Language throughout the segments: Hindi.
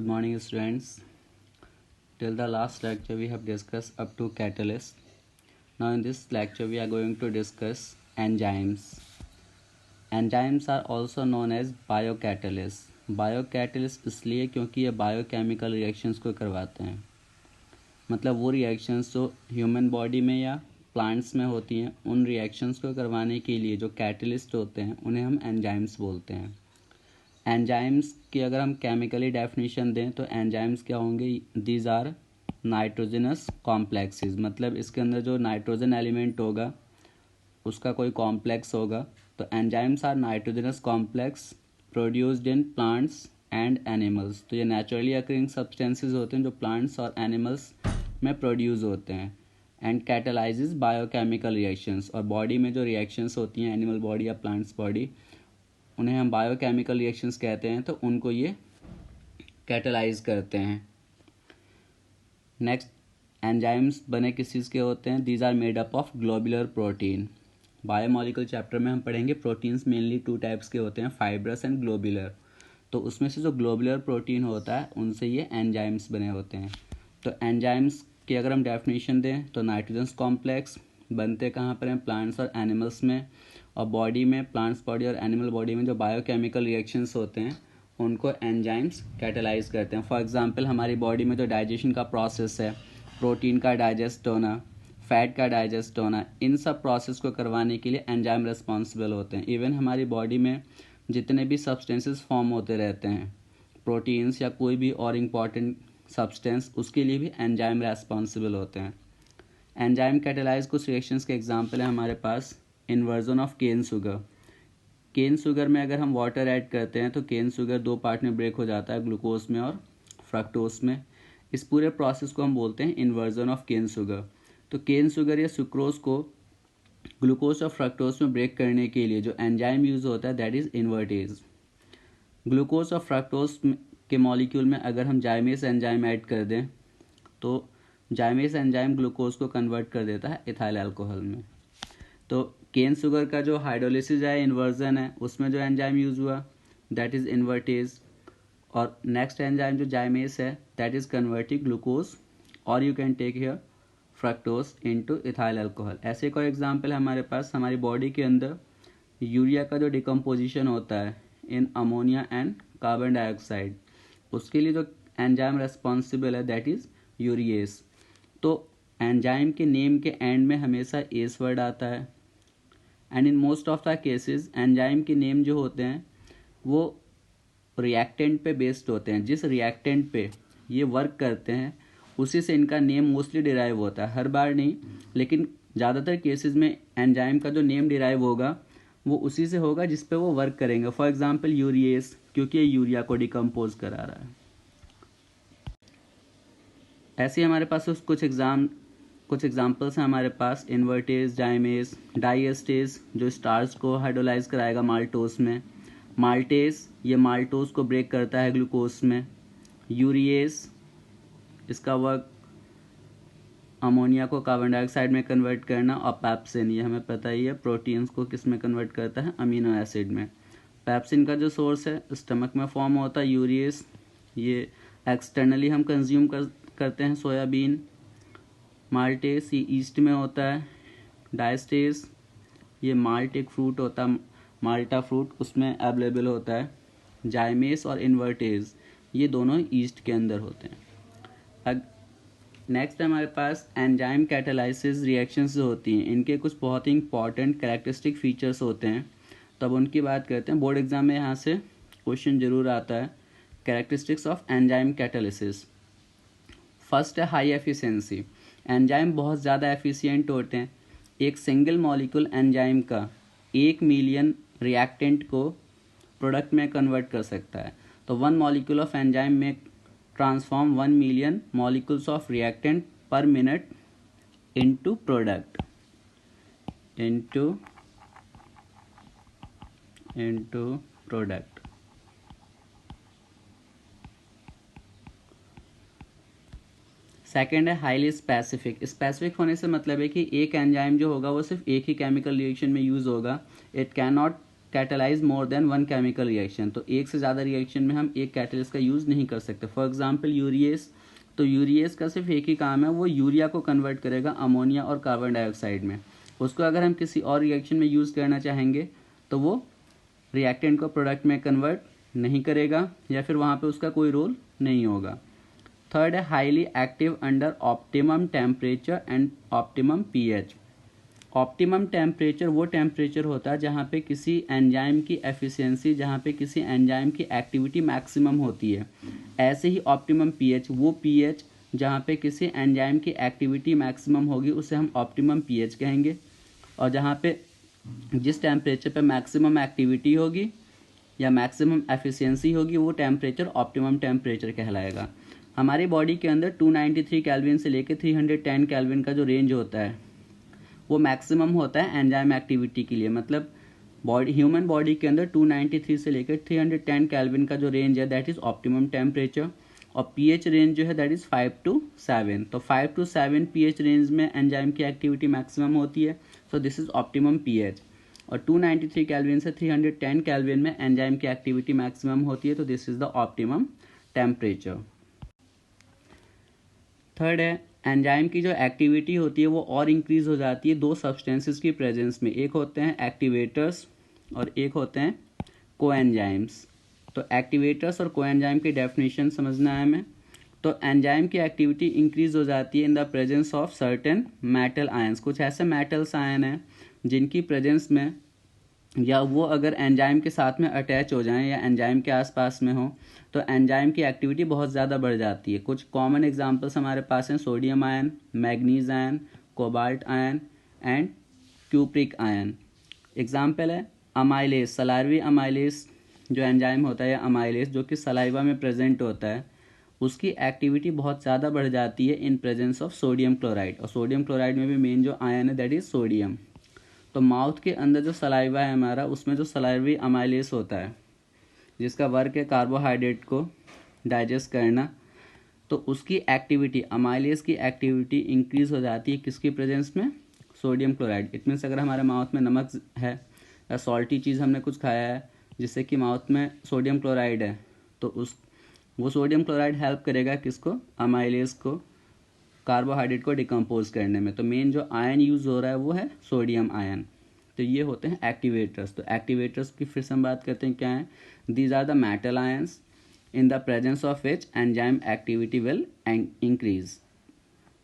Good morning, students. Till the last lecture, we have discussed up to catalyst. Now, in this lecture, we are going to discuss enzymes. Enzymes are also known as biocatalysts. Biocatalyst इसलिए क्योंकि ये बायोकेमिकल रिएक्शंस को करवाते हैं, मतलब वो रिएक्शंस जो ह्यूमन बॉडी में या प्लांट्स में होती हैं, उन रिएक्शंस को करवाने के लिए जो कैटलिस्ट होते हैं उन्हें हम एंजाइम्स बोलते हैं। एंजाइम्स की अगर हम केमिकली डेफिनेशन दें तो एंजाइम्स क्या होंगे? दीज आर नाइट्रोजनस कॉम्प्लेक्सेस, मतलब इसके अंदर जो नाइट्रोजन एलिमेंट होगा उसका कोई कॉम्प्लेक्स होगा। तो enzymes are nitrogenous complex produced in plants and animals. तो ये नेचुरली अकरिंग सब्सटेंसेस होते हैं जो प्लांट्स और एनिमल्स में प्रोड्यूस होते हैं एंड कैटलाइजेस बायोकेमिकल रिएक्शंस। और बॉडी में जो रिएक्शंस होती हैं, एनिमल बॉडी या प्लांट्स बॉडी, उन्हें हम बायोकेमिकल रिएक्शंस कहते हैं, तो उनको ये कैटलाइज करते हैं। नेक्स्ट, एंजाइम्स बने किस चीज़ के होते हैं? These are made up of globular protein. Biomolecular chapter में हम पढ़ेंगे प्रोटीन्स मेनली 2 टाइप्स के होते हैं, फाइब्रस एंड ग्लोबुलर। तो उसमें से जो ग्लोबुलर प्रोटीन होता है उनसे ये एंजाइम्स बने होते हैं। तो एंजाइम्स की अगर हम डेफिनेशन दें तो नाइट्रोजन कॉम्प्लेक्स बनते कहाँ पर हैं? प्लांट्स और एनिमल्स में। और बॉडी में, प्लांट्स बॉडी और एनिमल बॉडी में जो बायोकेमिकल रिएक्शंस होते हैं उनको एंजाइम्स कैटलाइज करते हैं। फॉर एग्जांपल, हमारी बॉडी में जो डाइजेशन का प्रोसेस है, प्रोटीन का डाइजेस्ट होना, फैट का डाइजेस्ट होना, इन सब प्रोसेस को करवाने के लिए एंजाइम रिस्पॉन्सिबल होते हैं। इवन हमारी बॉडी में जितने भी सब्सटेंसेस फॉर्म होते रहते हैं, प्रोटीन्स या कोई भी और इम्पॉर्टेंट सब्सटेंस, उसके लिए भी एंजाइम रेस्पॉन्सिबल होते हैं। एंजाइम कैटलाइज कुछ रिएक्शंस के एग्जांपल है हमारे पास। Inversion of cane sugar. Cane sugar में अगर हम वाटर ऐड करते हैं तो केन शुगर 2 पार्ट में ब्रेक हो जाता है, ग्लूकोज में और फ्रक्टोज में। इस पूरे प्रोसेस को हम बोलते हैं इन्वर्जन ऑफ केन शुगर। तो केन शुगर या सुक्रोज को ग्लूकोज और फ्रक्टोज में ब्रेक करने के लिए जो एंजाइम यूज होता है दैट इज इन्वर्टेज। ग्लूकोज और फ्रक्टोज के मॉलिक्यूल में अगर हम जाइमेस एंजाइम ऐड कर दें तो जाइमेस एंजाइम ग्लूकोज को कन्वर्ट कर देता है इथाइल अल्कोहल में। तो केन शुगर का जो हाइड्रोलिसिस है, इन्वर्जन है, उसमें जो एंजाइम यूज हुआ दैट इज इन्वर्टेज। और नेक्स्ट एंजाइम जो जाइमेस है दैट इज कन्वर्टिंग ग्लूकोज और you can take here fructose into ethyl alcohol. ऐसे एक और एग्जांपल है हमारे पास। हमारी बॉडी के अंदर यूरिया का जो डिकम्पोजिशन होता है in ammonia and carbon dioxide, उसके लिए जो एंजाइम रेस्पॉन्सिबल है दैट इज यूरिएस। तो एंजाइम के नेम के एंड में हमेशा एस वर्ड आता है and in most of the cases enzyme के नेम जो होते हैं वो रिएक्टेंट पे बेस्ड होते हैं। जिस रिएक्टेंट पे ये वर्क करते हैं उसी से इनका नेम मोस्टली डिराइव होता है। हर बार नहीं, लेकिन ज़्यादातर केसेस में एंजाइम का जो नेम डिराइव होगा वो उसी से होगा जिस पे वो वर्क करेंगे। फॉर एग्जांपल यूरिएस, क्योंकि ये यूरिया को डिकम्पोज करा रहा है। ऐसे ही हमारे पास कुछ एग्जांपल्स हैं हमारे पास। इन्वर्टेज, जाइमेस, डाइएस्टेज जो स्टार्च को हाइड्रोलाइज कराएगा माल्टोस में। माल्टेस ये माल्टोस को ब्रेक करता है ग्लूकोज में। यूरिएस इसका वर्क अमोनिया को कार्बन डाइऑक्साइड में कन्वर्ट करना। और पैप्सिन ये हमें पता ही है प्रोटीन्स को किस में कन्वर्ट करता है? अमीनो एसिड में। पैप्सिन का जो सोर्स है स्टमक में फॉर्म होता है। यूरिएस ये एक्सटर्नली हम कंज्यूम करते हैं सोयाबीन। माल्टेस ये ईस्ट में होता है। डायस्टेस ये माल्ट एक फ्रूट होता है, माल्टा फ्रूट, उसमें अवेलेबल होता है। जाइमेस और इन्वर्टेज ये दोनों ईस्ट के अंदर होते हैं। नेक्स्ट हमारे पास एंजाइम कैटालाइसिस रिएक्शंस जो होती हैं, इनके कुछ बहुत ही इंपॉर्टेंट कैरेक्टरिस्टिक फीचर्स होते हैं, तब उनकी बात करते हैं। बोर्ड एग्जाम में यहाँ से क्वेश्चन जरूर आता है। Characteristics of enzyme catalysis. First है हाई एफिशिएंसी। एंजाइम बहुत ज़्यादा एफिशिएंट होते हैं। एक सिंगल मॉलिक्यूल एंजाइम का 1 मिलियन रिएक्टेंट को प्रोडक्ट में कन्वर्ट कर सकता है। तो 1 मॉलिक्यूल ऑफ एंजाइम में transform 1 million molecules of reactant पर minute into product, into product. Second है हाईली स्पेसिफिक। स्पेसिफिक होने से मतलब है कि एक एंजाइम जो होगा वो सिर्फ एक ही केमिकल रिएक्शन में यूज होगा। It can not catalyse more than one chemical reaction, तो एक से ज़्यादा रिएक्शन में हम एक कैटलिस्ट का यूज़ नहीं कर सकते। फॉर एग्जांपल यूरिएस, तो यूरिएस का सिर्फ एक ही काम है, वो यूरिया को कन्वर्ट करेगा अमोनिया और कार्बन डाइऑक्साइड में। उसको अगर हम किसी और रिएक्शन में यूज़ करना चाहेंगे तो वो रिएक्टेंट को प्रोडक्ट में कन्वर्ट नहीं करेगा या फिर वहाँ पे उसका कोई रोल नहीं होगा। थर्ड है highly active under optimum temperature and optimum pH. Optimum temperature वो टेम्परेचर होता है जहाँ पे किसी एंजाइम की एफिशिएंसी, जहाँ पे किसी एंजाइम की एक्टिविटी मैक्सिमम होती है। ऐसे ही ऑप्टिमम पीएच, वो पीएच जहाँ पे किसी एंजाइम की एक्टिविटी मैक्सिमम होगी उसे हम ऑप्टिमम पीएच कहेंगे। और जहाँ पे जिस टेम्परेचर पे मैक्सिमम एक्टिविटी होगी या मैक्सिमम एफिशिएंसी होगी वो टेम्परेचर ऑप्टिमम टेम्परेचर कहलाएगा। हमारी बॉडी के अंदर 293 केल्विन से लेकर 310 केल्विन का जो रेंज होता है वो मैक्सिमम होता है एंजाइम एक्टिविटी के लिए। मतलब ह्यूमन बॉडी के अंदर 293 से लेकर 310 केल्विन का जो रेंज है दैट इज़ ऑप्टिमम टेम्परेचर। और पीएच रेंज जो है दैट इज़ 5 to 7। तो 5 to 7 पीएच रेंज में एंजाइम की एक्टिविटी मैक्सिमम होती है, so this is optimum pH. और 293 केल्विन से 310 केल्विन में एंजाइम की एक्टिविटी मैक्सिमम होती है, तो this is the optimum temperature. Third है एंजाइम की जो एक्टिविटी होती है वो और इंक्रीज हो जाती है दो सब्सटेंसेस की प्रेजेंस में। एक होते हैं एक्टिवेटर्स और एक होते हैं कोएंजाइम्स। तो एक्टिवेटर्स और कोएंजाइम की डेफिनेशन समझना है हमें। तो एंजाइम की एक्टिविटी इंक्रीज हो जाती है इन the presence of certain metal ions. कुछ ऐसे मेटल्स आयन हैं जिनकी प्रेजेंस में या वो अगर एंजाइम के साथ में अटैच हो जाएं या एंजाइम के आसपास में हो तो एंजाइम की एक्टिविटी बहुत ज़्यादा बढ़ जाती है। कुछ कॉमन एग्जांपल्स हमारे पास हैं sodium ion, manganese ion, cobalt ion and cupric ion. Example है अमाइलेज, सलाइवरी अमाइलेज जो एंजाइम होता है या अमाइलेज जो कि सलाइवा में प्रेजेंट होता है उसकी एक्टिविटी बहुत ज़्यादा बढ़ जाती है in presence of sodium chloride. और सोडियम क्लोराइड में भी मेन जो आयन है दैट इज़ सोडियम। तो माउथ के अंदर जो सलाइवा है हमारा उसमें जो सलाइवरी अमाइलेज होता है जिसका वर्क है कार्बोहाइड्रेट को डाइजेस्ट करना, तो उसकी एक्टिविटी अमाइलेज की एक्टिविटी इंक्रीज हो जाती है किसकी प्रेजेंस में, सोडियम क्लोराइड। इट मीन्स अगर हमारे माउथ में नमक है या सॉल्टी चीज़ हमने कुछ खाया है जिससे कि माउथ में सोडियम क्लोराइड है तो वो सोडियम क्लोराइड हेल्प करेगा किसको, अमाइलेज को कार्बोहाइड्रेट को डिकम्पोज करने में। तो मेन जो आयन यूज़ हो रहा है वो है सोडियम आयन। तो ये होते हैं एक्टिवेटर्स। तो एक्टिवेटर्स की फिर से हम बात करते हैं क्या है, these are the metal ions in the presence of which enzyme activity will increase.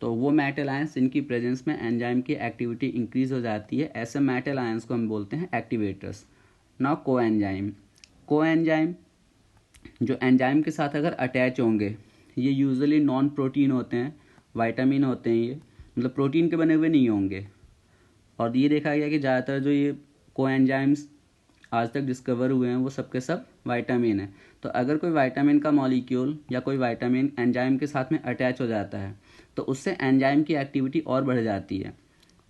तो वो मेटल आयंस इनकी प्रेजेंस में एंजाइम की एक्टिविटी इंक्रीज हो जाती है, ऐसे मेटल आयंस को हम बोलते हैं एक्टिवेटर्स। नाउ कोएंजाइम, कोएंजाइम जो एंजाइम के साथ अगर अटैच होंगे ये यूजुअली नॉन प्रोटीन होते हैं, विटामिन होते हैं, ये मतलब प्रोटीन के बने हुए नहीं होंगे। और ये देखा गया कि ज़्यादातर जो ये कोएंजाइम्स आज तक डिस्कवर हुए हैं वो सब के सब विटामिन है। तो अगर कोई विटामिन का मॉलिक्यूल या कोई विटामिन एंजाइम के साथ में अटैच हो जाता है तो उससे एंजाइम की एक्टिविटी और बढ़ जाती है।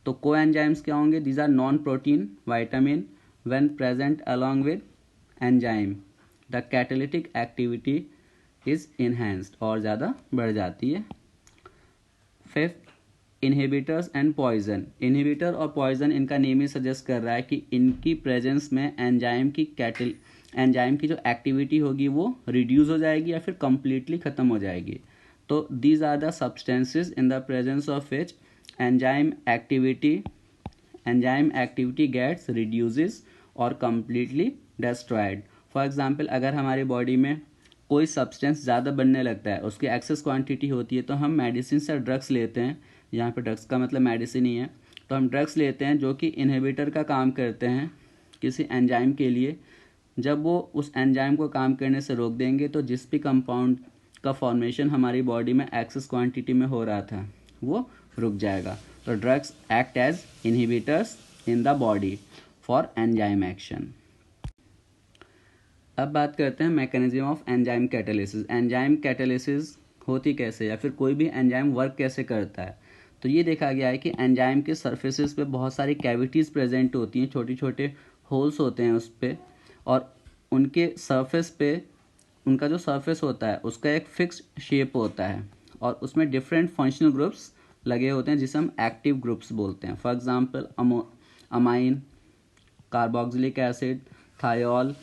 तो कोएंजाइम्स क्या होंगे, these are non protein vitamin when present along with enzyme the catalytic activity is enhanced, और ज़्यादा बढ़ जाती है। Fifth, inhibitors and poison. Inhibitor और पॉइजन इनका नेम ही सजेस्ट कर रहा है कि इनकी प्रेजेंस में एंजाइम की जो एक्टिविटी होगी वो रिड्यूस हो जाएगी या फिर कंप्लीटली ख़त्म हो जाएगी। तो these are the substances in the presence of which enzyme activity gets reduces और कम्प्लीटली डिस्ट्रॉयड। फॉर एग्जाम्पल अगर हमारी बॉडी में कोई सब्सटेंस ज़्यादा बनने लगता है, उसकी एक्सेस क्वांटिटी होती है, तो हम मेडिसिन से ड्रग्स लेते हैं। यहाँ पे ड्रग्स का मतलब मेडिसिन ही है। तो हम ड्रग्स लेते हैं जो कि इनहिबिटर का काम करते हैं किसी एंजाइम के लिए। जब वो उस एंजाइम को काम करने से रोक देंगे तो जिस भी कंपाउंड का फॉर्मेशन हमारी बॉडी में एक्सेस क्वांटिटी में हो रहा था वो रुक जाएगा। तो drugs act as inhibitors in the body for enzyme action. अब बात करते हैं mechanism of enzyme catalysis. Enzyme catalysis होती कैसे या फिर कोई भी एंजाइम वर्क कैसे करता है। तो ये देखा गया है कि एंजाइम के सरफेसेस पे बहुत सारी कैविटीज़ प्रेजेंट होती हैं, छोटे छोटे होल्स होते हैं उस पर, और उनके सरफेस पे उनका जो सरफेस होता है उसका एक फिक्स्ड शेप होता है और उसमें डिफरेंट फंक्शनल ग्रुप्स लगे होते हैं जिसे हम एक्टिव ग्रुप्स बोलते हैं। For example amine, carboxylic acid, thiol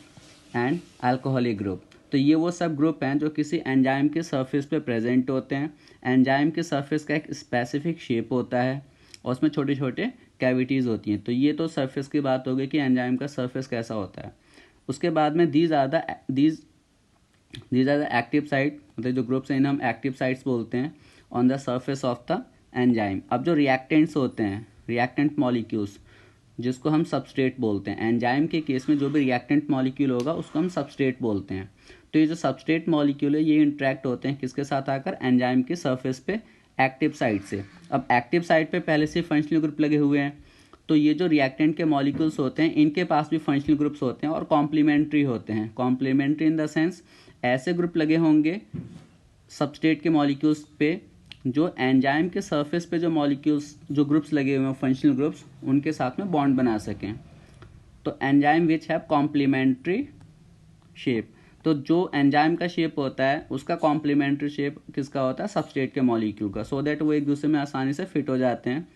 and alcoholic group. तो ये वो सब ग्रुप हैं जो किसी एंजाइम के सरफेस पे प्रेजेंट होते हैं। एंजाइम के सरफेस का एक स्पेसिफिक शेप होता है और उसमें छोटे छोटे कैविटीज़ होती हैं। तो ये तो सरफेस की बात हो गई कि एंजाइम का सरफेस कैसा होता है। उसके बाद में these are the active site, मतलब जो ग्रुप्स हैं इन्हें हम एक्टिव साइट्स बोलते हैं on the surface of the enzyme. अब जो रिएक्टेंट्स होते हैं, रिएक्टेंट मॉलिक्यूल्स, जिसको हम सबस्ट्रेट बोलते हैं, एंजाइम के केस में जो भी रिएक्टेंट मॉलिक्यूल होगा उसको हम सबस्ट्रेट बोलते हैं। तो ये जो सबस्ट्रेट मॉलिक्यूल है ये इंटरेक्ट होते हैं किसके साथ आकर, एंजाइम के सरफेस पे एक्टिव साइट से। अब एक्टिव साइट पे पहले से फंक्शनल ग्रुप लगे हुए हैं, तो ये जो रिएक्टेंट के मॉलिक्यूल्स होते हैं इनके पास भी फंक्शनल ग्रुप्स होते हैं और कॉम्प्लीमेंट्री होते हैं। कॉम्प्लीमेंट्री इन द सेंस ऐसे ग्रुप लगे होंगे सबस्ट्रेट के मॉलिक्यूल्स पे जो एंजाइम के सरफेस पे जो मॉलिक्यूल्स, जो ग्रुप्स लगे हुए हैं फंक्शनल ग्रुप्स, उनके साथ में बॉन्ड बना सकें। तो enzyme which have complementary shape, तो जो एंजाइम का शेप होता है उसका कॉम्प्लीमेंट्री शेप किसका होता है, सबस्ट्रेट के मॉलिक्यूल का, सो दैट वो एक दूसरे में आसानी से फिट हो जाते हैं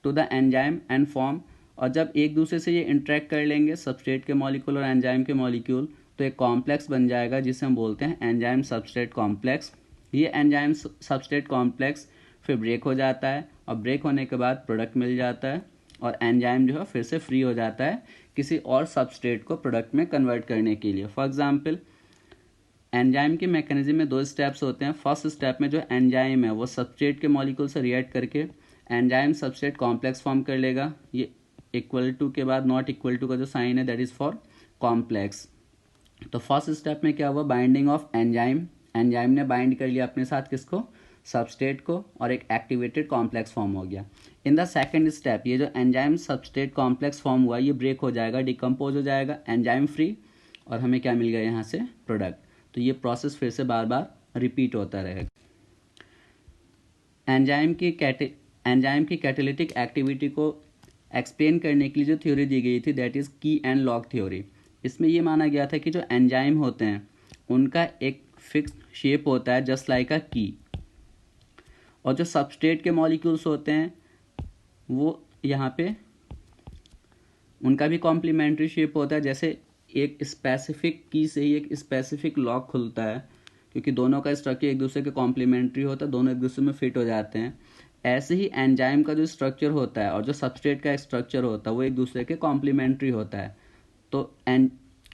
to the enzyme and form. और जब एक दूसरे से ये इंटरेक्ट कर लेंगे सबस्ट्रेट के मॉलिक्यूल और एंजाइम के मॉलिक्यूल, तो एक कॉम्प्लेक्स बन जाएगा जिसे हम बोलते हैं एंजाइम सबस्ट्रेट कॉम्प्लेक्स। ये एंजाइम सबस्ट्रेट कॉम्प्लेक्स फिर ब्रेक हो जाता है और ब्रेक होने के बाद प्रोडक्ट मिल जाता है और एंजाइम जो है फिर से फ्री हो जाता है किसी और सबस्ट्रेट को प्रोडक्ट में कन्वर्ट करने के लिए। फॉर एग्जांपल एंजाइम के मैकेनिज्म में 2 स्टेप्स होते हैं। फर्स्ट स्टेप में जो एंजाइम है वो सबस्ट्रेट के मॉलिक्यूल से रिएक्ट करके एंजाइम सबस्ट्रेट कॉम्प्लेक्स फॉर्म कर लेगा। ये इक्वल टू के बाद नॉट इक्वल टू का जो साइन है दैट इज फॉर कॉम्प्लेक्स। तो फर्स्ट स्टेप में क्या हुआ, बाइंडिंग ऑफ एंजाइम, एंजाइम ने बाइंड कर लिया अपने साथ किसको, सबस्ट्रेट को, और एक एक्टिवेटेड कॉम्प्लेक्स फॉर्म हो गया। इन द सेकंड स्टेप ये जो एंजाइम सबस्ट्रेट कॉम्प्लेक्स फॉर्म हुआ ये ब्रेक हो जाएगा, डिकम्पोज हो जाएगा, एंजाइम फ्री, और हमें क्या मिल गया यहाँ से, प्रोडक्ट। तो ये प्रोसेस फिर से बार बार रिपीट होता रहेगा। एंजाइम की कैटालिटिक एक्टिविटी को एक्सप्लेन करने के लिए जो थ्योरी दी गई थी दैट इज की एंड लॉग थ्योरी। इसमें ये माना गया था कि जो एंजाइम होते हैं उनका एक फिक्स शेप होता है जस्ट लाइक अ की, और जो सबस्ट्रेट के मॉलिक्यूल्स होते हैं वो यहाँ पे उनका भी कॉम्प्लीमेंट्री शेप होता है। जैसे एक स्पेसिफिक की से ही एक स्पेसिफिक लॉक खुलता है, क्योंकि दोनों का स्ट्रक्चर एक दूसरे के कॉम्प्लीमेंट्री होता है, दोनों एक दूसरे में फिट हो जाते हैं। ऐसे ही एंजाइम का जो स्ट्रक्चर होता है और जो सबस्ट्रेट का स्ट्रक्चर होता है वो एक दूसरे के कॉम्प्लीमेंट्री होता है। तो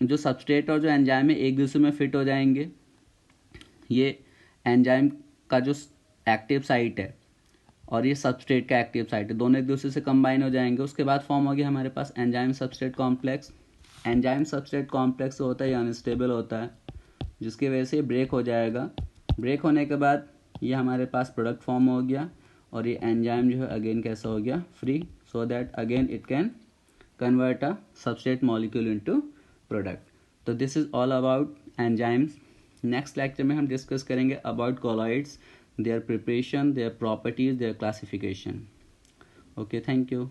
जो सबस्ट्रेट और जो एंजाइम है एक दूसरे में फिट हो जाएंगे। ये एंजाइम का जो एक्टिव साइट है और ये सबस्ट्रेट का एक्टिव साइट है, दोनों एक दूसरे से कंबाइन हो जाएंगे। उसके बाद फॉर्म हो गया हमारे पास enzyme substrate complex. Enzyme substrate complex होता है ये अनस्टेबल होता है, जिसकी वजह से ब्रेक हो जाएगा। ब्रेक होने के बाद ये हमारे पास प्रोडक्ट फॉर्म हो गया और ये एंजाइम जो है अगेन कैसा हो गया, free, so that again it can convert a substrate molecule into product. तो this is all about enzymes. Next lecture में हम डिस्कस करेंगे about colloids, their preparation, their properties, their classification. Okay, thank you.